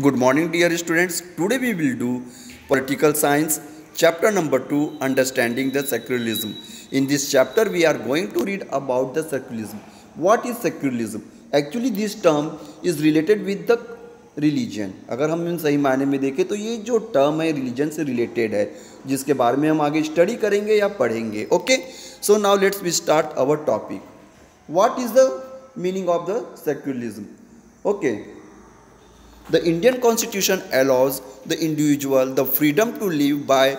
Good morning, dear students. Today we will do political science, chapter number 2, understanding the secularism. In this chapter, we are going to read about the secularism. What is secularism? Actually, this term is related with the religion. अगर हम इन सही मायने में देखें तो ये जो term है रिलीजन से रिलेटेड है, जिसके बारे में हम आगे स्टडी करेंगे या पढ़ेंगे. Okay, so now let's we start our topic. What is the meaning of the secularism? Okay, the Indian Constitution allows the individual the freedom to live by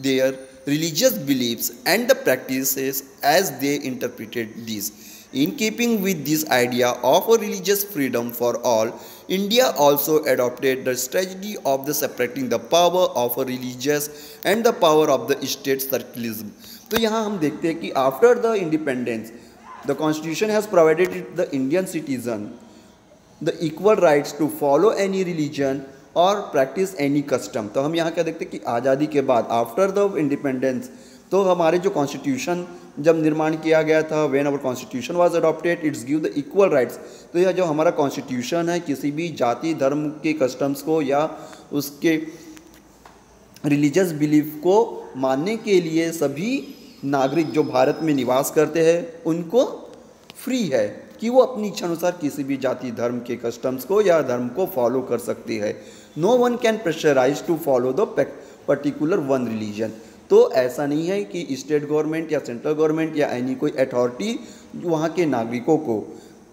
their religious beliefs and the practices as they interpreted these. In keeping with this idea of a religious freedom for all, India also adopted the strategy of the separating the power of a religious and the power of the state secularism. तो यहाँ हम देखते हैं कि after the independence, the Constitution has provided the Indian citizen the equal rights to follow any religion or practice any custom. तो हम यहाँ क्या देखते हैं कि आज़ादी के बाद आफ्टर द इंडिपेंडेंस तो हमारे जो कॉन्स्टिट्यूशन जब निर्माण किया गया था, when our constitution was adopted, it's give the equal rights. तो यह जो हमारा कॉन्स्टिट्यूशन है किसी भी जाति धर्म के कस्टम्स को या उसके रिलीजियस बिलीफ को मानने के लिए सभी नागरिक जो भारत में निवास करते हैं उनको फ्री है कि वो अपनी इच्छा अनुसार किसी भी जाति धर्म के कस्टम्स को या धर्म को फॉलो कर सकती है. No one can pressurise to follow the particular one religion. तो ऐसा नहीं है कि स्टेट गवर्नमेंट या सेंट्रल गवर्नमेंट या एनी कोई अथॉरिटी वहाँ के नागरिकों को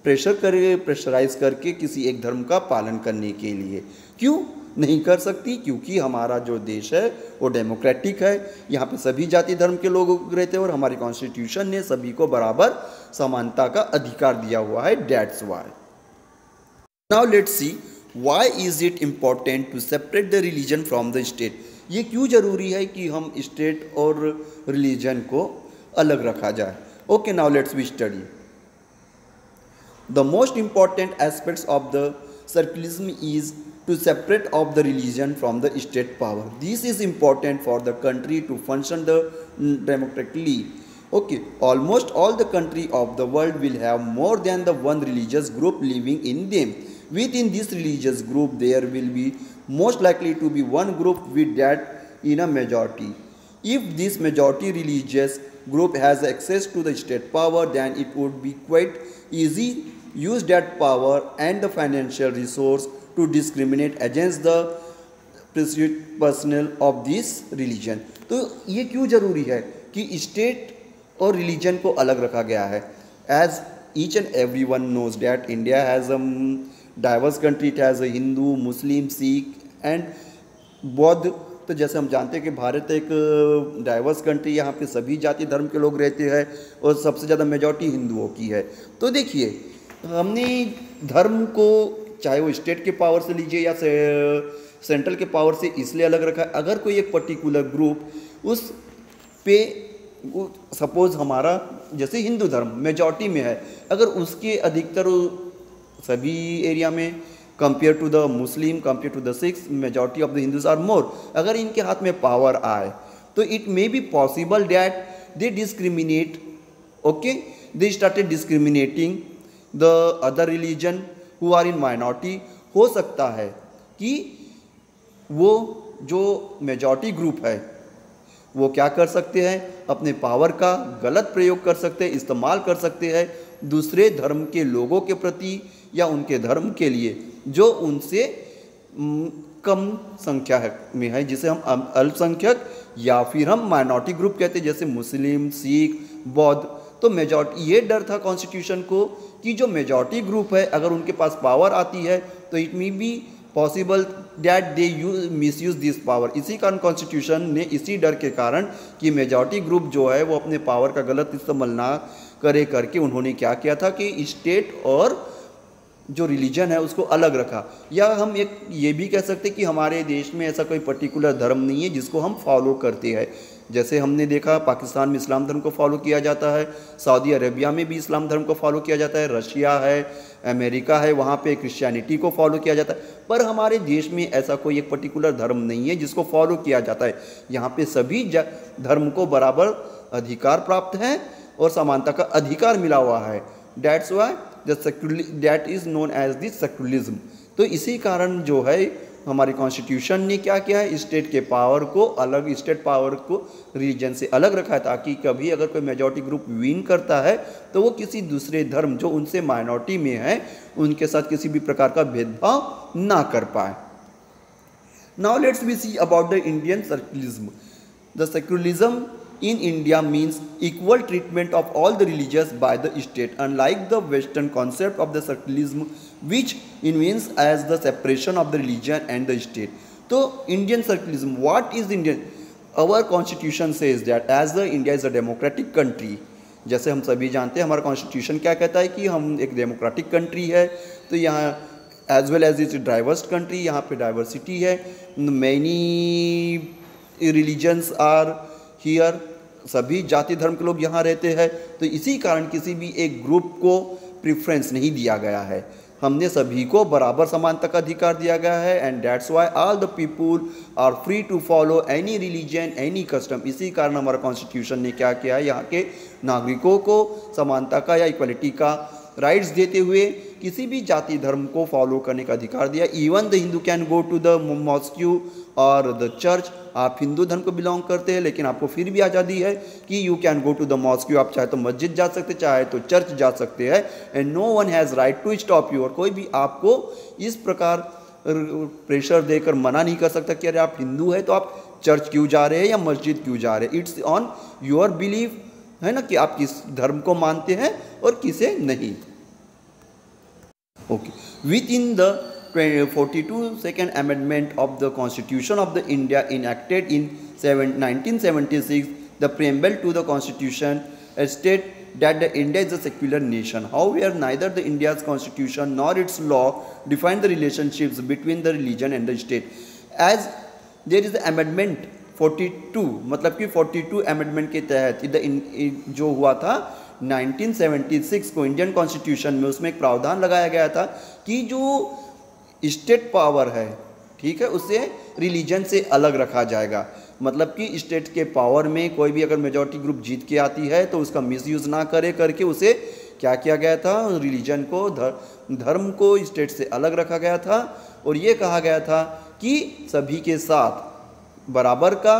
प्रेशराइज करके किसी एक धर्म का पालन करने के लिए क्यों नहीं कर सकती? क्योंकि हमारा जो देश है वो डेमोक्रेटिक है, यहाँ पे सभी जाति धर्म के लोग रहते हैं और हमारी कॉन्स्टिट्यूशन ने सभी को बराबर समानता का अधिकार दिया हुआ है. That's why. Now let's see why is it important to separate the religion from the state. ये क्यों ज़रूरी है कि हम स्टेट और रिलीजन को अलग रखा जाए? Okay, now let's we study. The most important aspects of the secularism is to separate of the religion from the state power. This is important for the country to function democratically. Okay, almost all the country of the world will have more than the one religious group living in them. Within this religious group, there will be most likely to be one group with that in a majority. If this majority religious group has access to the state power, then it would be quite easy use that power and the financial resource to discriminate against the personnel of this religion. तो ये क्यों ज़रूरी है कि state और religion को अलग रखा गया है? As each and everyone knows that India has a diverse country. It has a Hindu, Muslim, Sikh and बौद्ध. तो जैसे हम जानते हैं कि भारत एक डाइवर्स कंट्री, यहाँ पे सभी जाति धर्म के लोग रहते हैं और सबसे ज़्यादा मेजॉरिटी हिंदुओं की है. तो देखिए, हमने धर्म को चाहे वो स्टेट के पावर से लीजिए या सेंट्रल के पावर से इसलिए अलग रखा है. अगर कोई एक पर्टिकुलर ग्रुप उस पे सपोज हमारा जैसे हिंदू धर्म मेजॉरिटी में है, अगर उसके अधिकतर सभी एरिया में compare to the Muslim, compare to the Sikhs, majority of the Hindus are more, अगर इनके हाथ में पावर आए तो it may be possible that they discriminate. Okay, they started discriminating the other religion who are in minority. हो सकता है कि वो जो मेजॉरिटी ग्रुप है वो क्या कर सकते हैं, अपने पावर का गलत प्रयोग कर सकते हैं, इस्तेमाल कर सकते हैं दूसरे धर्म के लोगों के प्रति या उनके धर्म के लिए जो उनसे कम संख्या में है, जिसे हम अल्पसंख्यक या फिर हम माइनॉरिटी ग्रुप कहते हैं, जैसे मुस्लिम, सिख, बौद्ध. तो मेजॉरिटी, ये डर था कॉन्स्टिट्यूशन को कि जो मेजॉरिटी ग्रुप है अगर उनके पास पावर आती है तो it may be possible that they miss use this power. इसी कारण कॉन्स्टिट्यूशन ने इसी डर के कारण कि मेजॉरिटी ग्रुप जो है वो अपने पावर का गलत इस्तेमाल ना करे करके उन्होंने क्या किया था कि स्टेट और जो रिलीजन है उसको अलग रखा. या हम एक ये भी कह सकते कि हमारे देश में ऐसा कोई पर्टिकुलर धर्म नहीं है जिसको हम फॉलो करते हैं. जैसे हमने देखा पाकिस्तान में इस्लाम धर्म को फॉलो किया जाता है, सऊदी अरेबिया में भी इस्लाम धर्म को फॉलो किया जाता है, रशिया है, अमेरिका है, वहाँ पे क्रिश्चियनिटी को फॉलो किया जाता है. पर हमारे देश में ऐसा कोई एक पर्टिकुलर धर्म नहीं है जिसको फॉलो किया जाता है. यहाँ पे सभी धर्म को बराबर अधिकार प्राप्त है और समानता का अधिकार मिला हुआ है. That's why that is known as the secularism. तो इसी कारण जो है हमारे कॉन्स्टिट्यूशन ने क्या किया है, स्टेट के पावर को अलग, स्टेट पावर को रिलीजन से अलग रखा है, ताकि कभी अगर कोई मेजॉरिटी ग्रुप विन करता है तो वो किसी दूसरे धर्म जो उनसे माइनॉरिटी में है उनके साथ किसी भी प्रकार का भेदभाव ना कर पाए। Now let's we see about the Indian secularism. The secularism in India means equal treatment of all the religions by the state, unlike the Western concept of the secularism, which means as the separation of the religion and the state. So, Indian secularism, what is Indian? Our constitution says that as the India is a democratic country, जैसे हम सभी जानते हैं हमारा constitution क्या कहता है कि हम एक डेमोक्रेटिक कंट्री है, तो यहाँ as well as it's diverse country, यहाँ पे डाइवर्सिटी है, मैनी रिलीजन्स आर हियर, सभी जाति धर्म के लोग यहाँ रहते हैं, तो इसी कारण किसी भी एक ग्रुप को प्रेफरेंस नहीं दिया गया है, हमने सभी को बराबर समानता का अधिकार दिया गया है। And that's why all the people are free to follow any religion any custom. इसी कारण हमारा कॉन्स्टिट्यूशन ने क्या किया है, यहाँ के नागरिकों को समानता का या इक्वलिटी का राइट्स देते हुए किसी भी जाति धर्म को फॉलो करने का अधिकार दिया। Even the Hindu can go to the mosque और द चर्च। आप हिंदू धर्म को बिलोंग करते हैं लेकिन आपको फिर भी आज़ादी है कि you can go to the mosque, आप चाहे तो मस्जिद जा सकते, चाहे तो चर्च जा सकते हैं। And no one has right to stop you, और कोई भी आपको इस प्रकार प्रेशर देकर मना नहीं कर सकता कि अरे आप हिंदू है तो आप चर्च क्यों जा रहे हैं या मस्जिद क्यों जा रहे हैं। इट्स ऑन योर बिलीफ, है ना, कि आप किस धर्म को मानते हैं और किसे नहीं। Okay, with in the 42nd amendment of the Constitution of the India enacted in 1976, the preamble to the Constitution states that the India is a secular nation. However, neither the India's Constitution nor its law define the relationships between the religion and the state. As there is the amendment 42, मतलब कि 42 amendment के तहत जो हुआ था 1976 को Indian constitution में, उसमें एक प्रावधान लगाया गया था कि जो स्टेट पावर है, ठीक है, उसे रिलीजन से अलग रखा जाएगा। मतलब कि स्टेट के पावर में कोई भी अगर मेजॉरिटी ग्रुप जीत के आती है तो उसका मिसयूज़ ना करे करके उसे क्या किया गया था, रिलीजन को, धर्म को स्टेट से अलग रखा गया था। और ये कहा गया था कि सभी के साथ बराबर का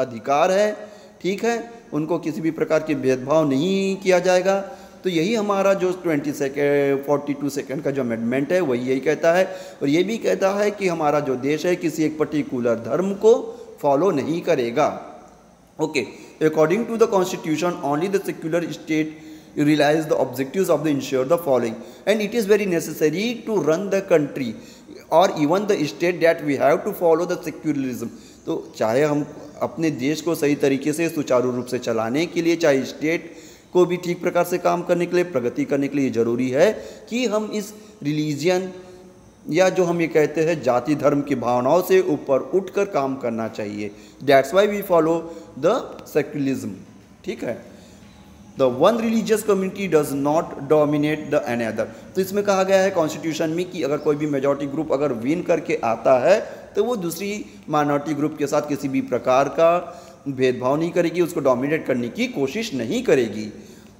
अधिकार है, ठीक है, उनको किसी भी प्रकार के भेदभाव नहीं किया जाएगा। तो यही हमारा जो 42 का जो अमेंडमेंट है वही यही कहता है। और ये भी कहता है कि हमारा जो देश है किसी एक पर्टिकुलर धर्म को फॉलो नहीं करेगा। Okay, according to the constitution only the secular state realize the objectives of the ensure the following, and it is very necessary to run the country or even the state that we have to follow the secularism। तो चाहे हम अपने देश को सही तरीके से सुचारू रूप से चलाने के लिए, चाहे स्टेट को भी ठीक प्रकार से काम करने के लिए, प्रगति करने के लिए ज़रूरी है कि हम इस रिलीजियन या जो हम ये कहते हैं जाति धर्म की भावनाओं से ऊपर उठकर काम करना चाहिए। That's why we follow the secularism, ठीक है। The one religious community does not dominate the any other. तो इसमें कहा गया है कॉन्स्टिट्यूशन में कि अगर कोई भी मेजॉरिटी ग्रुप अगर विन करके आता है तो वो दूसरी माइनॉरिटी ग्रुप के साथ किसी भी प्रकार का भेदभाव नहीं करेगी, उसको डोमिनेट करने की कोशिश नहीं करेगी।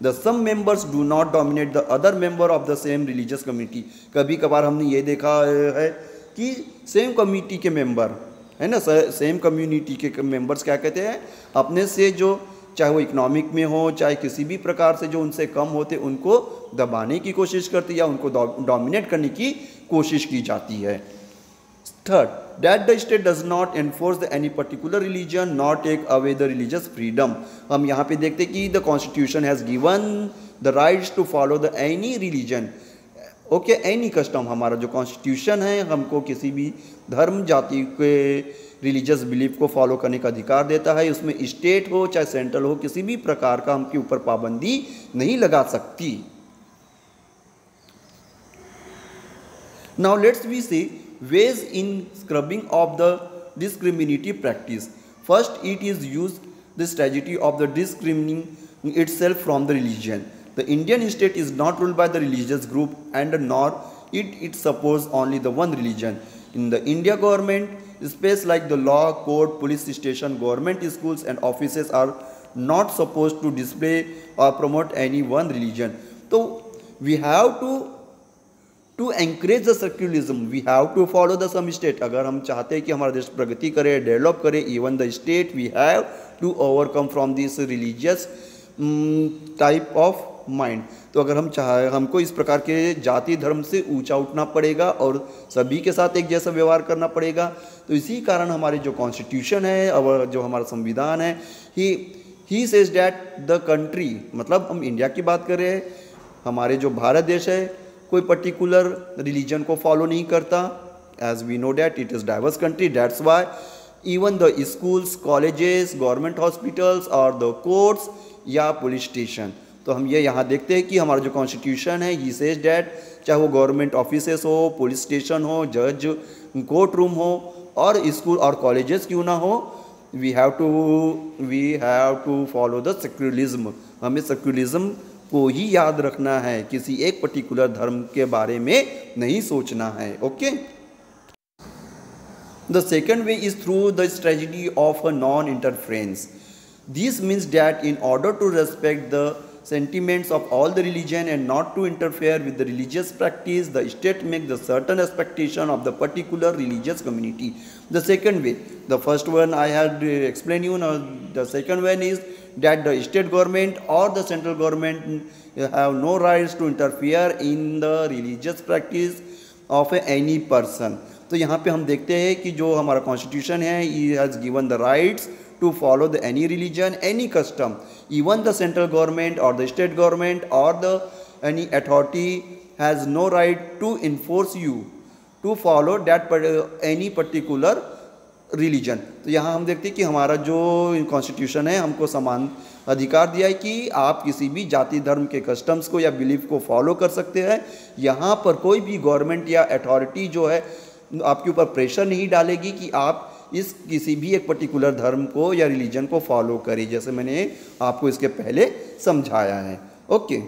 The some members do not dominate the other member of the same religious community. कभी कभार हमने ये देखा है कि सेम कम्युनिटी के मेंबर, है ना, सेम कम्युनिटी के मेंबर्स क्या कहते हैं, अपने से जो चाहे वो इकोनॉमिक में हो चाहे किसी भी प्रकार से जो उनसे कम होते उनको दबाने की कोशिश करती है या उनको डोमिनेट करने की कोशिश की जाती है। Third, that the state does not enforce the any particular religion not take away the religious freedom. हम यहाँ पे देखते कि the constitution has given the rights to follow the any religion, okay, any custom. हमारा जो constitution है हमको किसी भी धर्म जाति के रिलीजियस बिलीफ को फॉलो करने का अधिकार देता है। उसमें स्टेट हो चाहे सेंट्रल हो, किसी भी प्रकार का हमके ऊपर पाबंदी नहीं लगा सकती। Now let's we see ways in scrubbing of the discriminative practice. First, it is used the strategy of the discriminating itself from the religion. The Indian state is not ruled by the religious group and nor it supports only the one religion. In the India government, space like the law, court, police station, government schools and offices are not supposed to display or promote any one religion. So we have to to encourage the secularism we have to follow the some state. अगर हम चाहते हैं कि हमारा देश प्रगति करे, develop करे, even the state we have to overcome from this religious type of mind. तो अगर हम हमको इस प्रकार के जाति धर्म से ऊंचा उठना पड़ेगा और सभी के साथ एक जैसा व्यवहार करना पड़ेगा। तो इसी कारण हमारे जो कॉन्स्टिट्यूशन है और जो हमारा संविधान है, he says that the country, मतलब हम इंडिया की बात करें, हमारे जो भारत देश है कोई पर्टिकुलर रिलीजन को फॉलो नहीं करता। As we know that it is diverse country, that's why even the schools, colleges, government hospitals और द कोर्ट्स या पुलिस स्टेशन। तो हम ये यहाँ देखते हैं कि हमारा जो कॉन्स्टिट्यूशन है ही सेज दैट चाहे वो गवर्नमेंट ऑफिसेस हो, पुलिस स्टेशन हो, जज कोर्ट रूम हो और स्कूल और कॉलेजेस क्यों ना हो, we have to follow the secularism. हमें सेक्युलरिज्म को ही याद रखना है, किसी एक पर्टिकुलर धर्म के बारे में नहीं सोचना है। Okay, the second way is through the strategy of a non interference. This means that in order to respect the sentiments of all the religion and not to interfere with the religious practice, the state makes the certain expectation of the particular religious community. The second way, the first one I had explained you. Now the second one is that the state government or the central government have no rights to interfere in the religious practice of any person. तो यहाँ पे हम देखते हैं कि जो हमारा constitution है, he has given the rights to follow the any religion, any custom. Even the central government or the state government or the any authority has no right to enforce you to follow that any particular religion. तो यहाँ हम देखते हैं कि हमारा जो constitution है हमको समान अधिकार दिया है कि आप किसी भी जाति धर्म के कस्टम्स को या बिलीफ को फॉलो कर सकते हैं। यहाँ पर कोई भी गवर्नमेंट या अथॉरिटी जो है आपके ऊपर प्रेशर नहीं डालेगी कि आप इस किसी भी एक पर्टिकुलर धर्म को या रिलीजन को फॉलो करें, जैसे मैंने आपको इसके पहले समझाया है। Okay,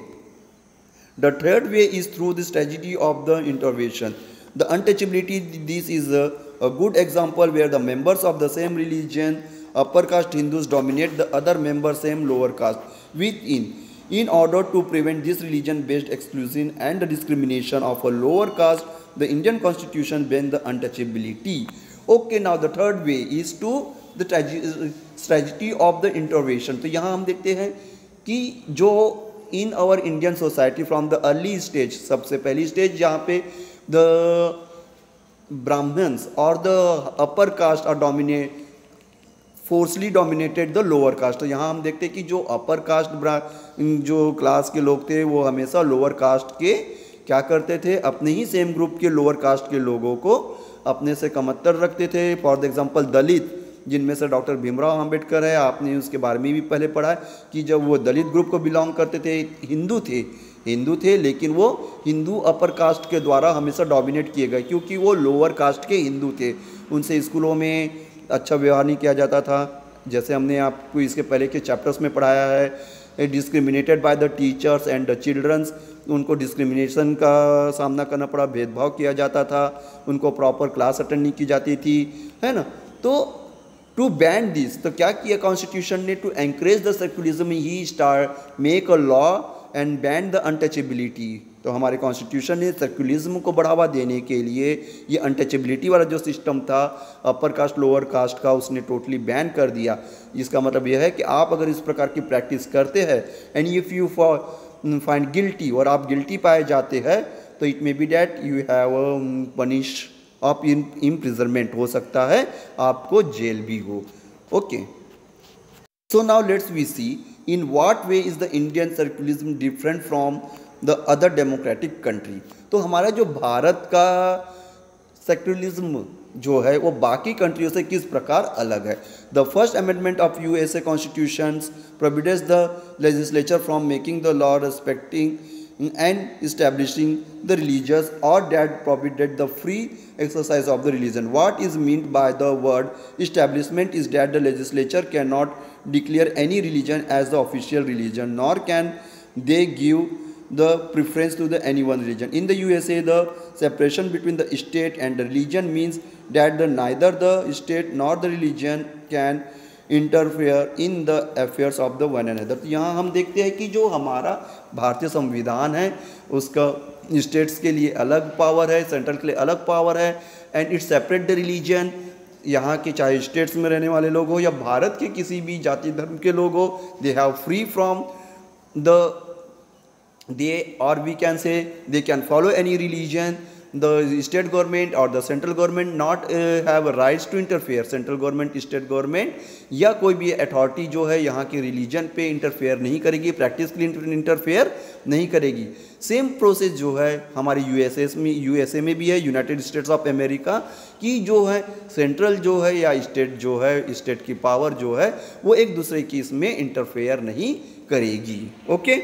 the third way is through the strategy of the intervention, the untouchability. This is a good example where the members of the same religion, upper caste Hindus dominate the other member same lower caste with in order to prevent this religion based exclusion and the discrimination of a lower caste, the Indian constitution banned the untouchability. Okay, now the third way is to the strategy of the intervention. तो यहाँ हम देखते हैं कि जो in our Indian society from the early stage, सबसे पहली stage जहाँ पे the Brahmins or the upper caste are forcibly dominated the lower caste. तो यहाँ हम देखते हैं कि जो अपर कास्ट जो क्लास के लोग थे वो हमेशा लोअर कास्ट के क्या करते थे, अपने ही सेम ग्रुप के लोअर कास्ट के लोगों को अपने से कमतर रखते थे। फॉर एग्जांपल दलित, जिनमें से डॉक्टर भीमराव अंबेडकर है, आपने उसके बारे में भी पहले पढ़ा है कि जब वो दलित ग्रुप को बिलोंग करते थे, हिंदू थे लेकिन वो हिंदू अपर कास्ट के द्वारा हमेशा डोमिनेट किए गए क्योंकि वो लोअर कास्ट के हिंदू थे। उनसे स्कूलों में अच्छा व्यवहार नहीं किया जाता था, जैसे हमने आपको इसके पहले के चैप्टर्स में पढ़ाया है। Discriminated by the teachers and the childrens, उनको डिस्क्रिमिनेशन का सामना करना पड़ा, भेदभाव किया जाता था, उनको प्रॉपर क्लास अटेंड नहीं की जाती थी, है ना। तो टू बैन दिस, तो क्या किया कॉन्स्टिट्यूशन ने, to encourage the secularism he start make a law and ban the untouchability. तो हमारे कॉन्स्टिट्यूशन ने सेक्युलरिज्म को बढ़ावा देने के लिए ये अनटचेबिलिटी वाला जो सिस्टम था अपर कास्ट लोअर कास्ट का, उसने टोटली बैन कर दिया। इसका मतलब यह है कि आप अगर इस प्रकार की प्रैक्टिस करते हैं and if you find guilty, और आप गिल्टी पाए जाते हैं, तो it may be that you have punish of imprisonment, हो सकता है आपको जेल भी हो। Okay, so now let's we see in what way is the Indian secularism different from the other democratic country. तो हमारा जो भारत का सेक्युलरिज्म जो है वो बाकी कंट्रियों से किस प्रकार अलग है। The first amendment of USA constitution prohibits the legislature from making the law respecting and establishing the religious और that prohibited the free exercise of the religion. What is meant by the word establishment is that the legislature cannot declare any religion as the official religion, nor can they give the preference to the any one religion. In the USA, the separation between the state and the religion means that neither the state nor the religion can interfere in the affairs of the one another. तो यहाँ हम देखते हैं कि जो हमारा भारतीय संविधान है उसका स्टेट्स के लिए अलग पावर है, सेंट्रल के लिए अलग पावर है, and it's separate the religion. यहाँ के चाहे स्टेट्स में रहने वाले लोग हो या भारत के किसी भी जाति धर्म के लोग हो, they have free from the they, or we can say they can follow any religion. The state government or the central government not have rights to interfere. Central government, state government या कोई भी authority जो है यहाँ के religion पे interfere नहीं करेगी, प्रैक्टिस के लिए इंटरफेयर नहीं करेगी। सेम प्रोसेस जो है हमारे यूएसए में भी है, यूनाइटेड स्टेट्स ऑफ अमेरिका की जो है सेंट्रल जो है या स्टेट जो है, स्टेट की पावर जो है वो एक दूसरे की इसमें इंटरफेयर नहीं करेगी। Okay,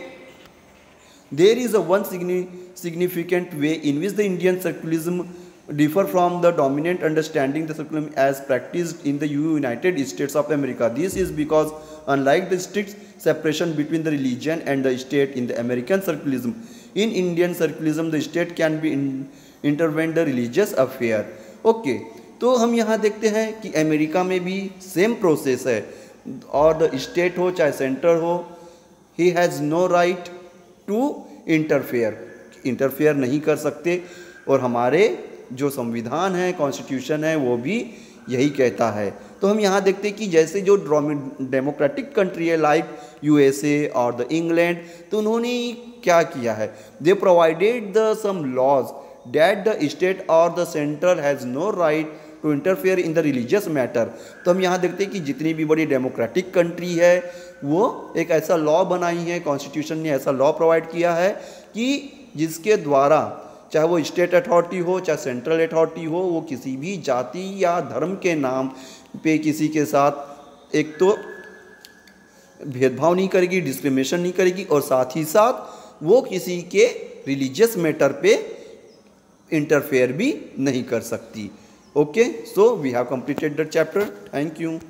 there is a one significant way in which the Indian secularism differ from the dominant understanding the secularism as practiced in the United States of America. This is because unlike the strict separation between the religion and the state in the American secularism, in Indian secularism the state can be intervene the religious affair. Okay, तो हम यहाँ देखते हैं कि America में भी same process है, और द स्टेट हो चाहे सेंटर हो, he has no right to interfere नहीं कर सकते। और हमारे जो संविधान है, कॉन्स्टिट्यूशन है, वो भी यही कहता है। तो हम यहाँ देखते हैं कि जैसे जो डेमोक्रेटिक कंट्री है लाइक यूएसए और द इंग्लैंड, तो उन्होंने क्या किया है, they provided the some laws that the state और the centre has no right to interfere in the religious matter. तो हम यहाँ देखते हैं कि जितनी भी बड़ी डेमोक्रेटिक कंट्री है वो एक ऐसा लॉ बनाई है, कॉन्स्टिट्यूशन ने ऐसा लॉ प्रोवाइड किया है कि जिसके द्वारा चाहे वो स्टेट अथॉरिटी हो चाहे सेंट्रल अथॉरिटी हो, वो किसी भी जाति या धर्म के नाम पे किसी के साथ एक तो भेदभाव नहीं करेगी, डिस्क्रिमिनेशन नहीं करेगी, और साथ ही साथ वो किसी के रिलीजियस मैटर पे इंटरफेयर भी नहीं कर सकती। Okay, so we have completed the chapter. Thank you.